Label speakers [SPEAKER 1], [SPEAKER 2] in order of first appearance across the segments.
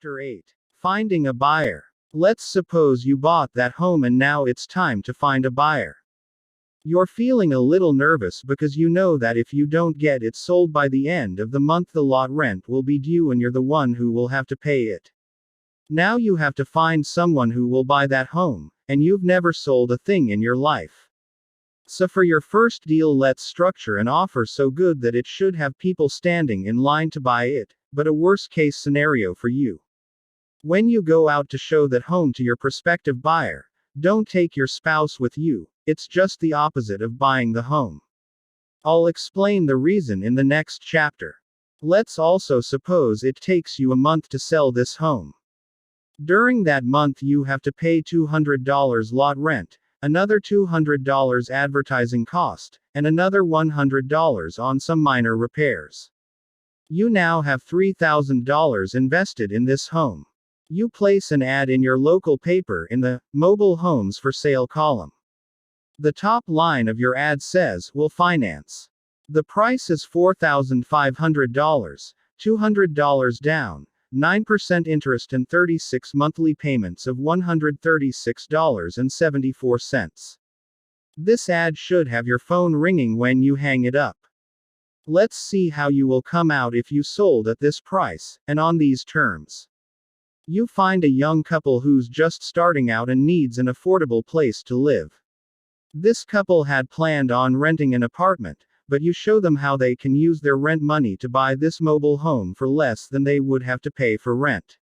[SPEAKER 1] Chapter 8. Finding a buyer. Let's suppose you bought that home and now it's time to find a buyer. You're feeling a little nervous because you know that if you don't get it sold by the end of the month, the lot rent will be due and you're the one who will have to pay it. Now you have to find someone who will buy that home, and you've never sold a thing in your life. So for your first deal, let's structure an offer so good that it should have people standing in line to buy it, but a worst case scenario for you. When you go out to show that home to your prospective buyer, don't take your spouse with you. It's just the opposite of buying the home. I'll explain the reason in the next chapter. Let's also suppose it takes you a month to sell this home. During that month, you have to pay $200 lot rent, another $200 advertising cost, and another $100 on some minor repairs. You now have $3,000 invested in this home. You place an ad in your local paper in the Mobile Homes for Sale column. The top line of your ad says, "We'll finance." The price is $4,500, $200 down, 9% interest and 36 monthly payments of $136.74. This ad should have your phone ringing when you hang it up. Let's see how you will come out if you sold at this price, and on these terms. You find a young couple who's just starting out and needs an affordable place to live. This couple had planned on renting an apartment, but you show them how they can use their rent money to buy this mobile home for less than they would have to pay for rent.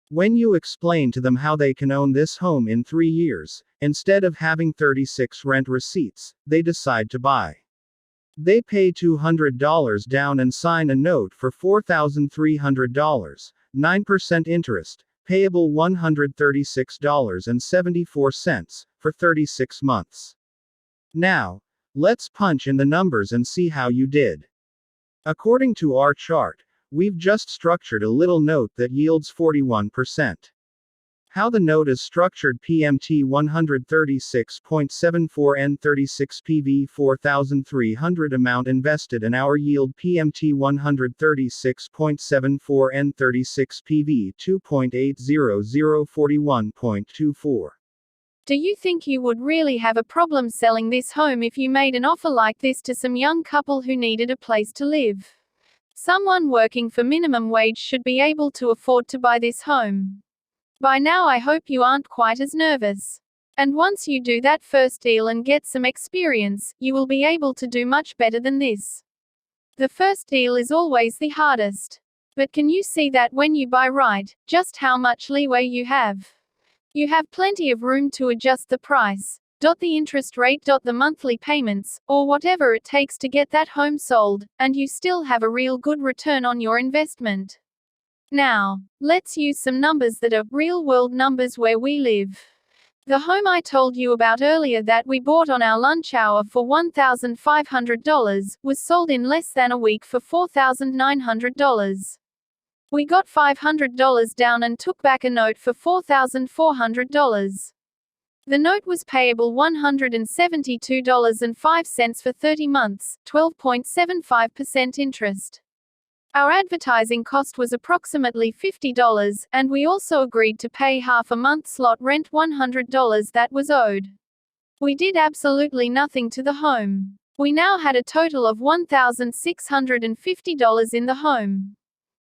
[SPEAKER 1] When you explain to them how they can own this home in 3 years, instead of having 36 rent receipts, they decide to buy. They pay $200 down and sign a note for $4,300, 9% interest, payable $136.74, for 36 months. Now, let's punch in the numbers and see how you did. According to our chart, we've just structured a little note that yields 41%. How the note is structured: PMT 136.74 N36 PV 4,300 amount invested and our yield PMT 136.74 N36 PV 2.800 41.24.
[SPEAKER 2] Do you think you would really have a problem selling this home if you made an offer like this to some young couple who needed a place to live? Someone working for minimum wage should be able to afford to buy this home. By now I hope you aren't quite as nervous. And once you do that first deal and get some experience, you will be able to do much better than this. The first deal is always the hardest. But can you see that when you buy right, just how much leeway you have? You have plenty of room to adjust the price, the interest rate, the monthly payments, or whatever it takes to get that home sold, and you still have a real good return on your investment. Now, let's use some numbers that are real-world numbers where we live. The home I told you about earlier that we bought on our lunch hour for $1,500 was sold in less than a week for $4,900. We got $500 down and took back a note for $4,400. The note was payable $172.05 for 30 months, 12.75% interest. Our advertising cost was approximately $50, and we also agreed to pay half a month's lot rent, $100 that was owed. We did absolutely nothing to the home. We now had a total of $1,650 in the home.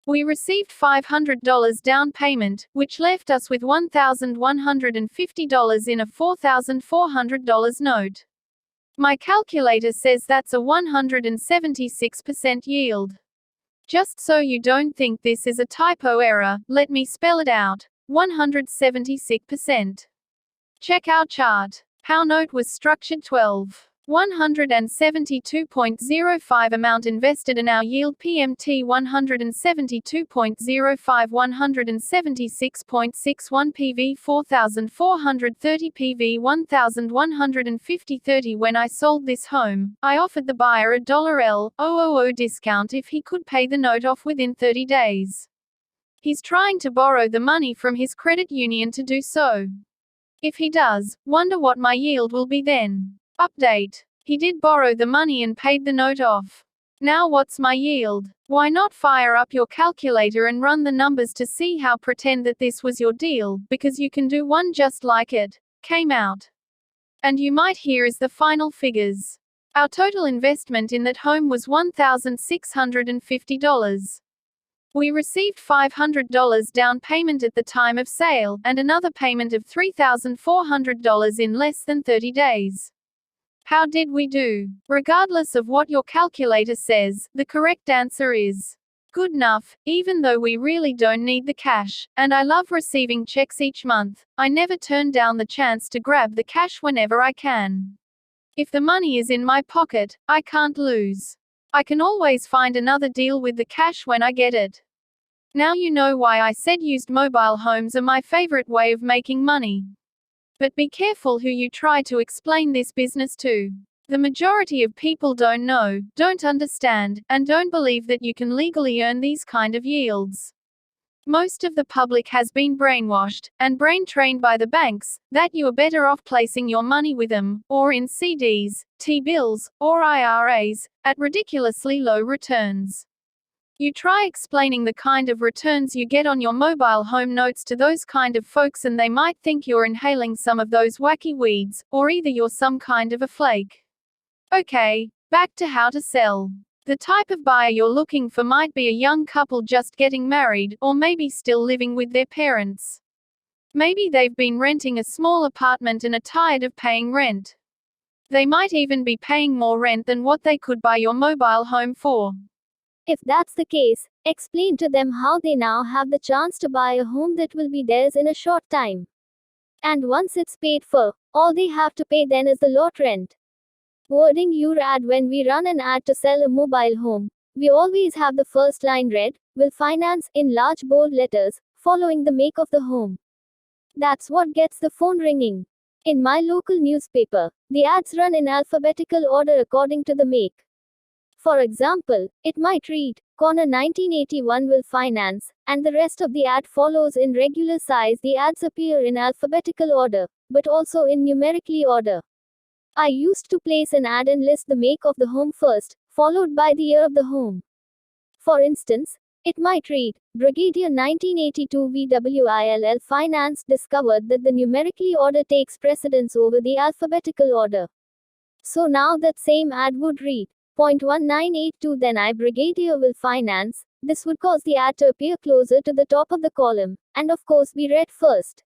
[SPEAKER 2] We received $500 down payment, which left us with $1,150 in a $4,400 note. My calculator says that's a 176% yield. Just so you don't think this is a typo error, let me spell it out: 176%. Check our chart. How note was structured: 172.05 amount invested and our yield PMT 172.05 176.61 PV 4,430 PV 1,150.30. When I sold this home, I offered the buyer a $0.000 discount if he could pay the note off within 30 days. He's trying to borrow the money from his credit union to do so. If he does, wonder what my yield will be then. Update. He did borrow the money and paid the note off. Now what's my yield? Why not fire up your calculator and run the numbers to see how pretend that this was your deal, because you can do one just like it, came out. And you might hear is the final figures. Our total investment in that home was $1,650. We received $500 down payment at the time of sale, and another payment of $3,400 in less than 30 days. How did we do? Regardless of what your calculator says, the correct answer is good enough, even though we really don't need the cash, and I love receiving checks each month. I never turn down the chance to grab the cash whenever I can. If the money is in my pocket, I can't lose. I can always find another deal with the cash when I get it. Now you know why I said used mobile homes are my favorite way of making money. But be careful who you try to explain this business to. The majority of people don't know, don't understand, and don't believe that you can legally earn these kind of yields. Most of the public has been brainwashed, and brain-trained by the banks, that you are better off placing your money with them, or in CDs, T-bills, or IRAs, at ridiculously low returns. You try explaining the kind of returns you get on your mobile home notes to those kind of folks and they might think you're inhaling some of those wacky weeds, or either you're some kind of a flake. Okay, back to how to sell. The type of buyer you're looking for might be a young couple just getting married, or maybe still living with their parents. Maybe they've been renting a small apartment and are tired of paying rent. They might even be paying more rent than what they could buy your mobile home for.
[SPEAKER 3] If that's the case, explain to them how they now have the chance to buy a home that will be theirs in a short time. And once it's paid for, all they have to pay then is the lot rent. Wording your ad. When we run an ad to sell a mobile home, we always have the first line read, "Will finance," in large bold letters, following the make of the home. That's what gets the phone ringing. In my local newspaper, the ads run in alphabetical order according to the make. For example, it might read, "Corner 1981 will finance," and the rest of the ad follows in regular size. The ads appear in alphabetical order, but also in numerically order. I used to place an ad and list the make of the home first, followed by the year of the home. For instance, it might read, "Brigadier 1982 VWILL Finance discovered that the numerically order takes precedence over the alphabetical order." So now that same ad would read, .1982 then I Brigadier will finance. This would cause the ad to appear closer to the top of the column, and of course be read first.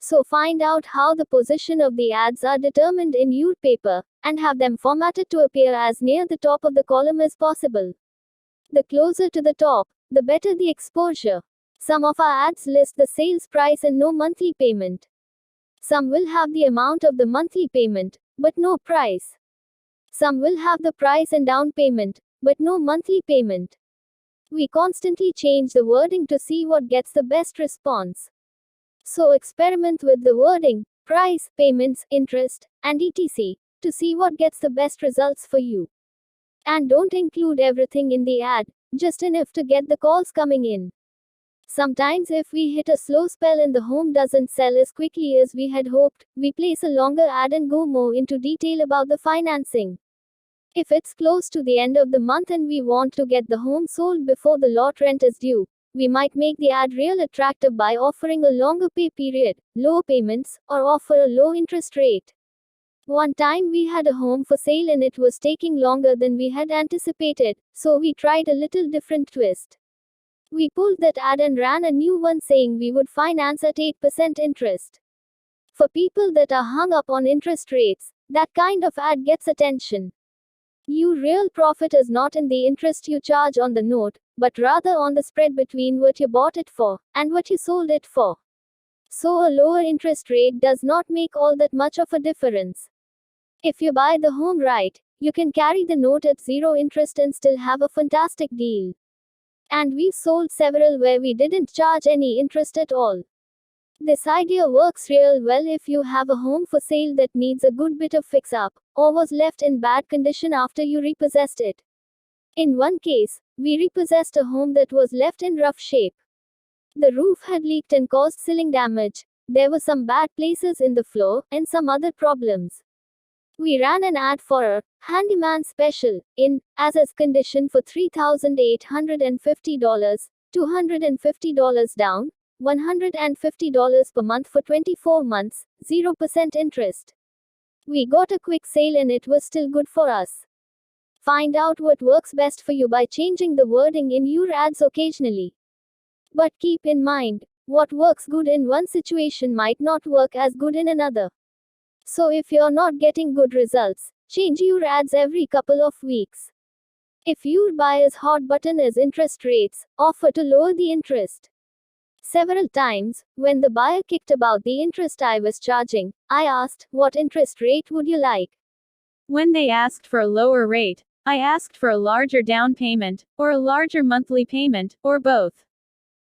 [SPEAKER 3] So find out how the position of the ads are determined in your paper, and have them formatted to appear as near the top of the column as possible. The closer to the top, the better the exposure. Some of our ads list the sales price and no monthly payment. Some will have the amount of the monthly payment, but no price. Some will have the price and down payment, but no monthly payment. We constantly change the wording to see what gets the best response. So experiment with the wording, price, payments, interest, and etc. to see what gets the best results for you. And don't include everything in the ad, just enough to get the calls coming in. Sometimes if we hit a slow spell and the home doesn't sell as quickly as we had hoped, we place a longer ad and go more into detail about the financing. If it's close to the end of the month and we want to get the home sold before the lot rent is due, we might make the ad real attractive by offering a longer pay period, low payments, or offer a low interest rate. One time we had a home for sale and it was taking longer than we had anticipated, so we tried a little different twist. We pulled that ad and ran a new one saying we would finance at 8% interest. For people that are hung up on interest rates, that kind of ad gets attention. Your real profit is not in the interest you charge on the note, but rather on the spread between what you bought it for and what you sold it for. So a lower interest rate does not make all that much of a difference. If you buy the home right, you can carry the note at zero interest and still have a fantastic deal. And we've sold several where we didn't charge any interest at all. This idea works real well if you have a home for sale that needs a good bit of fix-up, or was left in bad condition after you repossessed it. In one case, we repossessed a home that was left in rough shape. The roof had leaked and caused ceiling damage. There were some bad places in the floor, and some other problems. We ran an ad for a handyman special in as is condition for $3,850, $250 down, $150 per month for 24 months, 0% interest. We got a quick sale and it was still good for us. Find out what works best for you by changing the wording in your ads occasionally. But keep in mind, what works good in one situation might not work as good in another. So if you're not getting good results, change your ads every couple of weeks. If your buyer's hot button is interest rates, offer to lower the interest. Several times, when the buyer kicked about the interest I was charging, I asked, what interest rate would you like?
[SPEAKER 2] When they asked for a lower rate, I asked for a larger down payment, or a larger monthly payment, or both.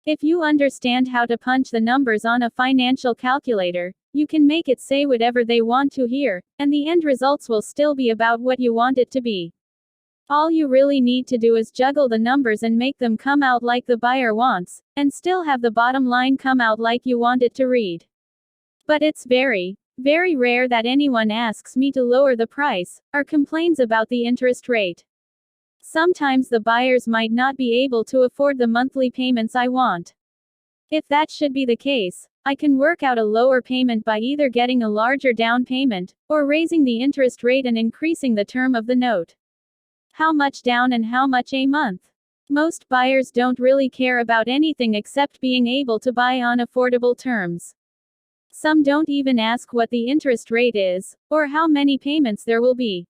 [SPEAKER 2] If you understand how to punch the numbers on a financial calculator, you can make it say whatever they want to hear, and the end results will still be about what you want it to be. All you really need to do is juggle the numbers and make them come out like the buyer wants, and still have the bottom line come out like you want it to read. But it's very, very rare that anyone asks me to lower the price, or complains about the interest rate. Sometimes the buyers might not be able to afford the monthly payments I want. If that should be the case, I can work out a lower payment by either getting a larger down payment, or raising the interest rate and increasing the term of the note. How much down and how much a month? Most buyers don't really care about anything except being able to buy on affordable terms. Some don't even ask what the interest rate is, or how many payments there will be.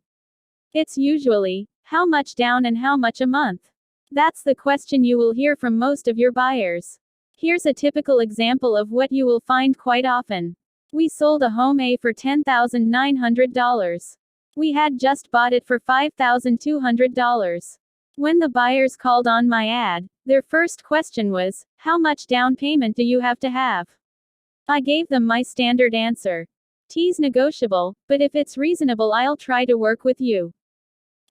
[SPEAKER 2] It's usually, how much down and how much a month? That's the question you will hear from most of your buyers. Here's a typical example of what you will find quite often. We sold a home A for $10,900. We had just bought it for $5,200. When the buyers called on my ad, their first question was, how much down payment do you have to have? I gave them my standard answer. T's negotiable, but if it's reasonable I'll try to work with you.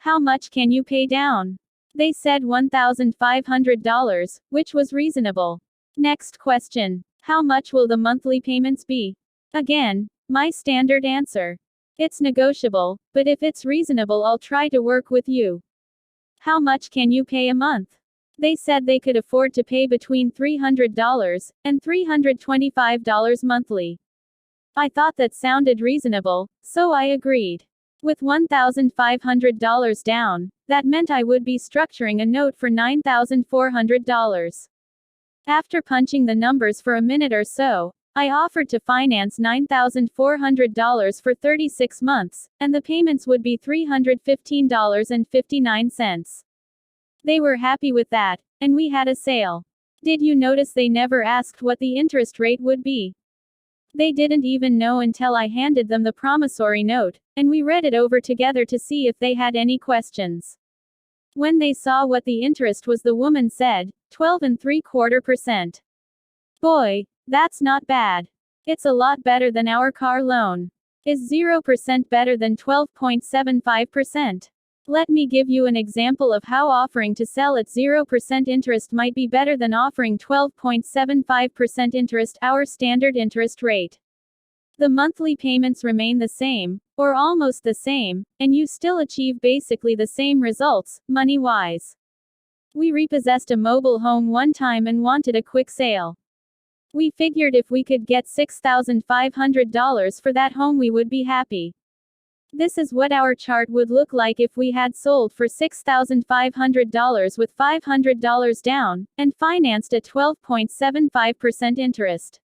[SPEAKER 2] How much can you pay down? They said $1,500, which was reasonable. Next question. How much will the monthly payments be? Again, my standard answer. It's negotiable, but if it's reasonable I'll try to work with you. How much can you pay a month? They said they could afford to pay between $300 and $325 monthly. I thought that sounded reasonable, so I agreed. With $1,500 down, that meant I would be structuring a note for $9,400. After punching the numbers for a minute or so, I offered to finance $9,400 for 36 months, and the payments would be $315.59. They were happy with that, and we had a sale. Did you notice they never asked what the interest rate would be? They didn't even know until I handed them the promissory note, and we read it over together to see if they had any questions. When they saw what the interest was, the woman said, 12.75%. Boy, that's not bad. It's a lot better than our car loan. Is 0% better than 12.75%? Let me give you an example of how offering to sell at 0% interest might be better than offering 12.75% interest, our standard interest rate. The monthly payments remain the same, or almost the same, and you still achieve basically the same results, money-wise. We repossessed a mobile home one time and wanted a quick sale. We figured if we could get $6,500 for that home we would be happy. This is what our chart would look like if we had sold for $6,500 with $500 down, and financed at 12.75% interest.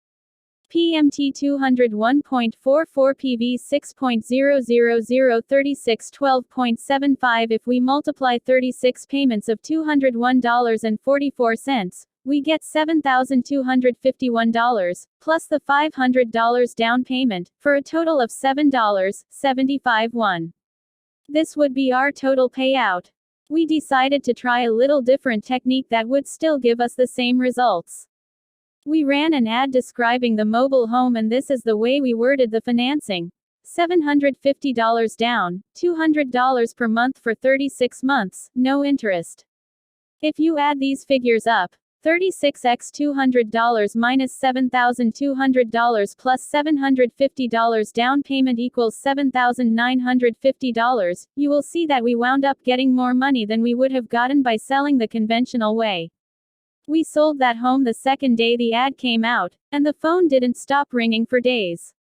[SPEAKER 2] PMT 201.44 PV 6.000 36 12.75. If we multiply 36 payments of $201.44, we get $7,251, plus the $500 down payment, for a total of $7.75. This would be our total payout. We decided to try a little different technique that would still give us the same results. We ran an ad describing the mobile home, and this is the way we worded the financing. $750 down, $200 per month for 36 months, no interest. If you add these figures up, 36x $200 minus $7,200 plus $750 down payment equals $7,950. You will see that we wound up getting more money than we would have gotten by selling the conventional way. We sold that home the second day the ad came out, and the phone didn't stop ringing for days.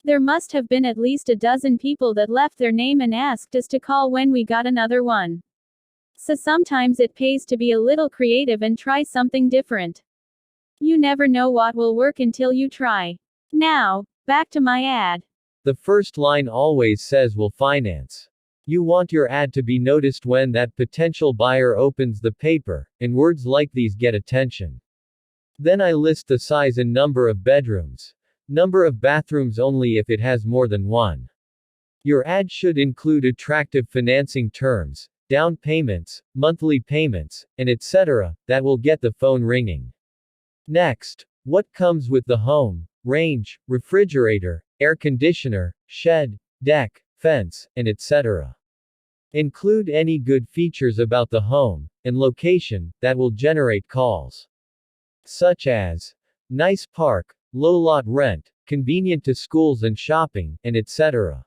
[SPEAKER 2] There must have been at least a dozen people that left their name and asked us to call when we got another one. So sometimes it pays to be a little creative and try something different. You never know what will work until you try. Now, back to my ad.
[SPEAKER 4] The first line always says will finance. You want your ad to be noticed when that potential buyer opens the paper, and words like these get attention. Then I list the size and number of bedrooms. Number of bathrooms only if it has more than one. Your ad should include attractive financing terms, down payments, monthly payments, and etc. that will get the phone ringing. Next, what comes with the home: range, refrigerator, air conditioner, shed, deck, fence, and etc. Include any good features about the home and location that will generate calls, such as nice park, low lot rent, convenient to schools and shopping, and etc.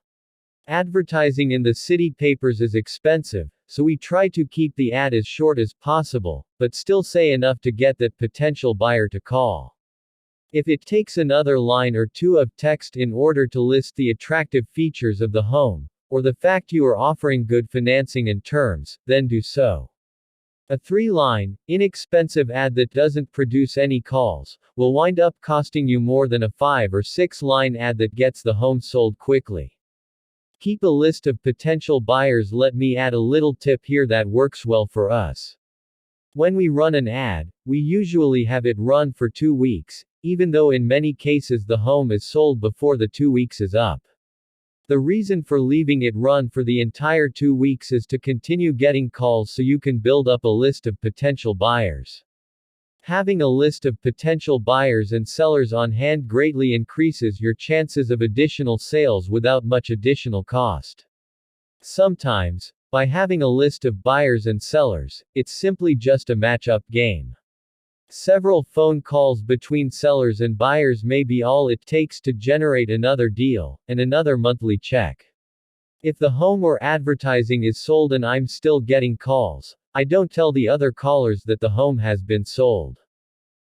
[SPEAKER 4] Advertising in the city papers is expensive, so we try to keep the ad as short as possible, but still say enough to get that potential buyer to call. If it takes another line or two of text in order to list the attractive features of the home, or the fact you are offering good financing and terms, then do so. A 3-line, inexpensive ad that doesn't produce any calls will wind up costing you more than a 5 or 6-line ad that gets the home sold quickly. Keep a list of potential buyers. Let me add a little tip here that works well for us. When we run an ad, we usually have it run for 2 weeks, even though in many cases the home is sold before the 2 weeks is up. The reason for leaving it run for the entire 2 weeks is to continue getting calls so you can build up a list of potential buyers. Having a list of potential buyers and sellers on hand greatly increases your chances of additional sales without much additional cost. Sometimes, by having a list of buyers and sellers, it's simply just a match-up game. Several phone calls between sellers and buyers may be all it takes to generate another deal, and another monthly check. If the home we're advertising is sold and I'm still getting calls, I don't tell the other callers that the home has been sold.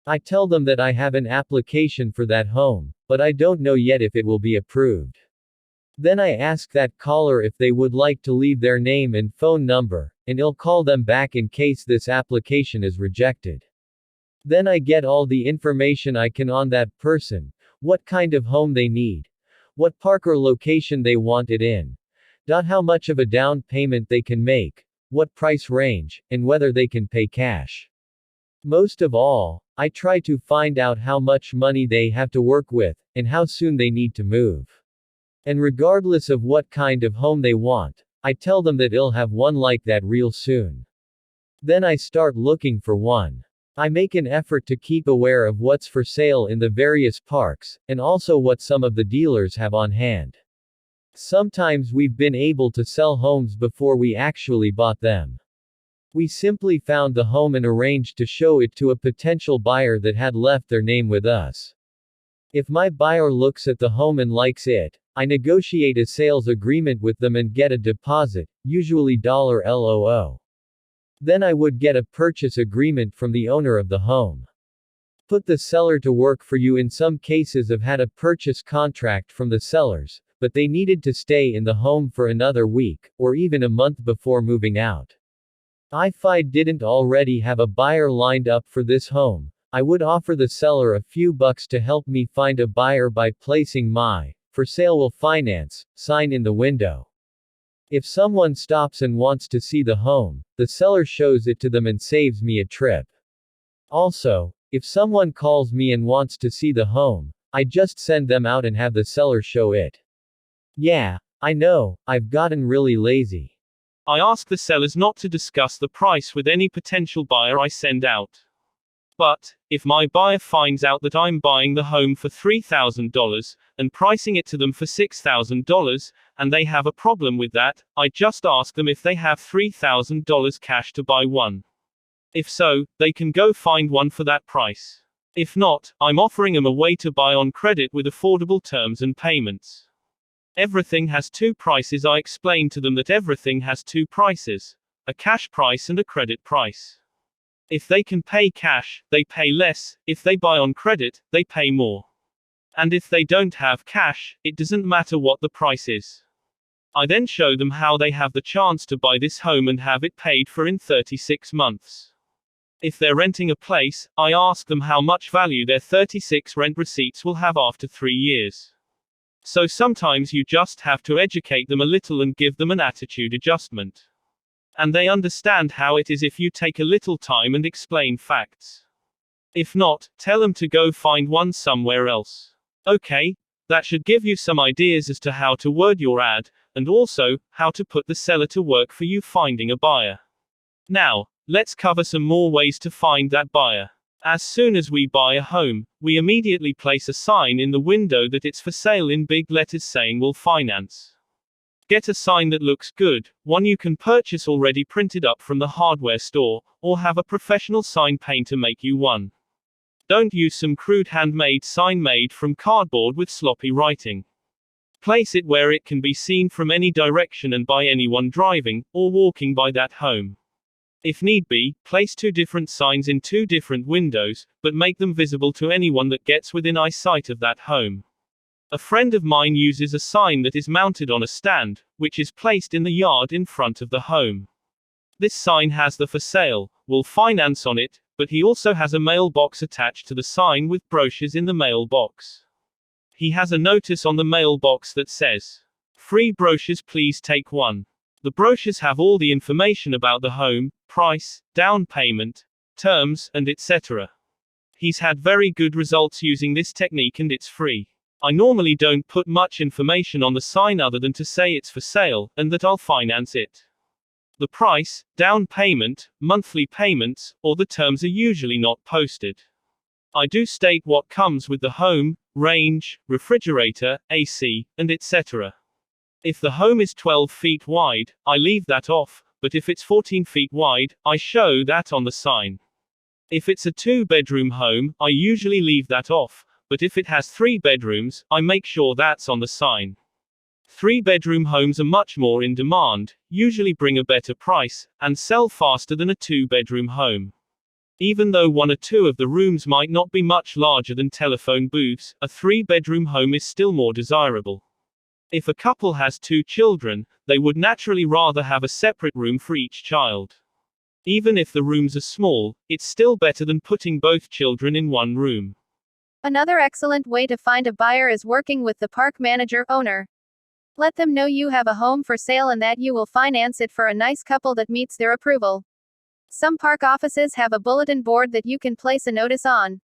[SPEAKER 4] I tell them that I have an application for that home, but I don't know yet if it will be approved. Then I ask that caller if they would like to leave their name and phone number, and I'll call them back in case this application is rejected. Then I get all the information I can on that person, what kind of home they need, what park or location they want it in, how much of a down payment they can make, what price range, and whether they can pay cash. Most of all, I try to find out how much money they have to work with, and how soon they need to move. And regardless of what kind of home they want, I tell them that I'll have one like that real soon. Then I start looking for one. I make an effort to keep aware of what's for sale in the various parks, and also what some of the dealers have on hand. Sometimes we've been able to sell homes before we actually bought them. We simply found the home and arranged to show it to a potential buyer that had left their name with us. If my buyer looks at the home and likes it, I negotiate a sales agreement with them and get a deposit, usually $LOO. Then I would get a purchase agreement from the owner of the home. Put the seller to work for you. In some cases I've had a purchase contract from the sellers, but they needed to stay in the home for another week, or even a month before moving out. If I didn't already have a buyer lined up for this home, I would offer the seller a few bucks to help me find a buyer by placing my "For sale will finance" sign in the window. If someone stops and wants to see the home, the seller shows it to them and saves me a trip. Also, if someone calls me and wants to see the home, I just send them out and have the seller show it. Yeah, I know, I've gotten really lazy.
[SPEAKER 5] I ask the sellers not to discuss the price with any potential buyer I send out. But, if my buyer finds out that I'm buying the home for $3,000, and pricing it to them for $6,000, and they have a problem with that, I just ask them if they have $3,000 cash to buy one. If so, they can go find one for that price. If not, I'm offering them a way to buy on credit with affordable terms and payments. Everything has two prices. I explain to them that everything has two prices: a cash price and a credit price. If they can pay cash, they pay less; if they buy on credit, they pay more. And if they don't have cash, it doesn't matter what the price is. I then show them how they have the chance to buy this home and have it paid for in 36 months. If they're renting a place, I ask them how much value their 36 rent receipts will have after 3 years. So sometimes you just have to educate them a little and give them an attitude adjustment. And they understand how it is if you take a little time and explain facts. If not, tell them to go find one somewhere else. Okay, that should give you some ideas as to how to word your ad, and also, how to put the seller to work for you finding a buyer. Now, let's cover some more ways to find that buyer. As soon as we buy a home, we immediately place a sign in the window that it's for sale in big letters saying we'll finance. Get a sign that looks good, one you can purchase already printed up from the hardware store, or have a professional sign painter make you one. Don't use some crude handmade sign made from cardboard with sloppy writing. Place it where it can be seen from any direction and by anyone driving or walking by that home. If need be, place 2 different signs in 2 different windows, but make them visible to anyone that gets within eyesight of that home. A friend of mine uses a sign that is mounted on a stand, which is placed in the yard in front of the home. This sign has the "for sale, we'll finance" on it, but he also has a mailbox attached to the sign with brochures in the mailbox. He has a notice on the mailbox that says, "Free brochures, please take one." The brochures have all the information about the home, price, down payment, terms, and etc. He's had very good results using this technique and it's free. I normally don't put much information on the sign other than to say it's for sale, and that I'll finance it. The price, down payment, monthly payments, or the terms are usually not posted. I do state what comes with the home: range, refrigerator, AC, and etc. If the home is 12 feet wide, I leave that off, but if it's 14 feet wide, I show that on the sign. If it's a 2-bedroom home, I usually leave that off, but if it has 3 bedrooms, I make sure that's on the sign. 3-bedroom homes are much more in demand, usually bring a better price, and sell faster than a 2-bedroom home. Even though 1 or 2 of the rooms might not be much larger than telephone booths, a 3-bedroom home is still more desirable. If a couple has 2 children, they would naturally rather have a separate room for each child. Even if the rooms are small, it's still better than putting both children in one room.
[SPEAKER 2] Another excellent way to find a buyer is working with the park manager owner. Let them know you have a home for sale and that you will finance it for a nice couple that meets their approval. Some park offices have a bulletin board that you can place a notice on.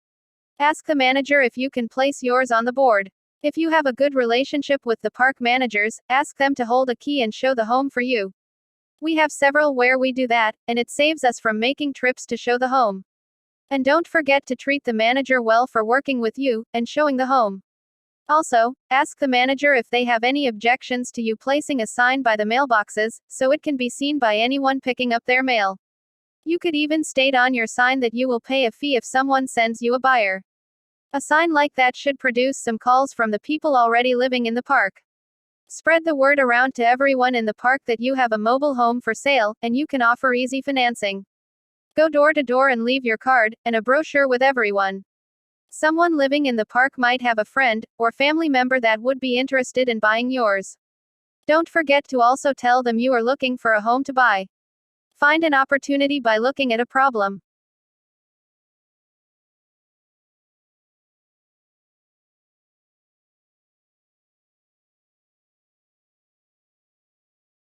[SPEAKER 2] Ask the manager if you can place yours on the board. If you have a good relationship with the park managers, ask them to hold a key and show the home for you. We have several where we do that, and it saves us from making trips to show the home. And don't forget to treat the manager well for working with you and showing the home. Also, ask the manager if they have any objections to you placing a sign by the mailboxes, so it can be seen by anyone picking up their mail. You could even state on your sign that you will pay a fee if someone sends you a buyer. A sign like that should produce some calls from the people already living in the park. Spread the word around to everyone in the park that you have a mobile home for sale, and you can offer easy financing. Go door to door and leave your card and a brochure with everyone. Someone living in the park might have a friend or family member that would be interested in buying yours. Don't forget to also tell them you are looking for a home to buy. Find an opportunity by looking at a problem.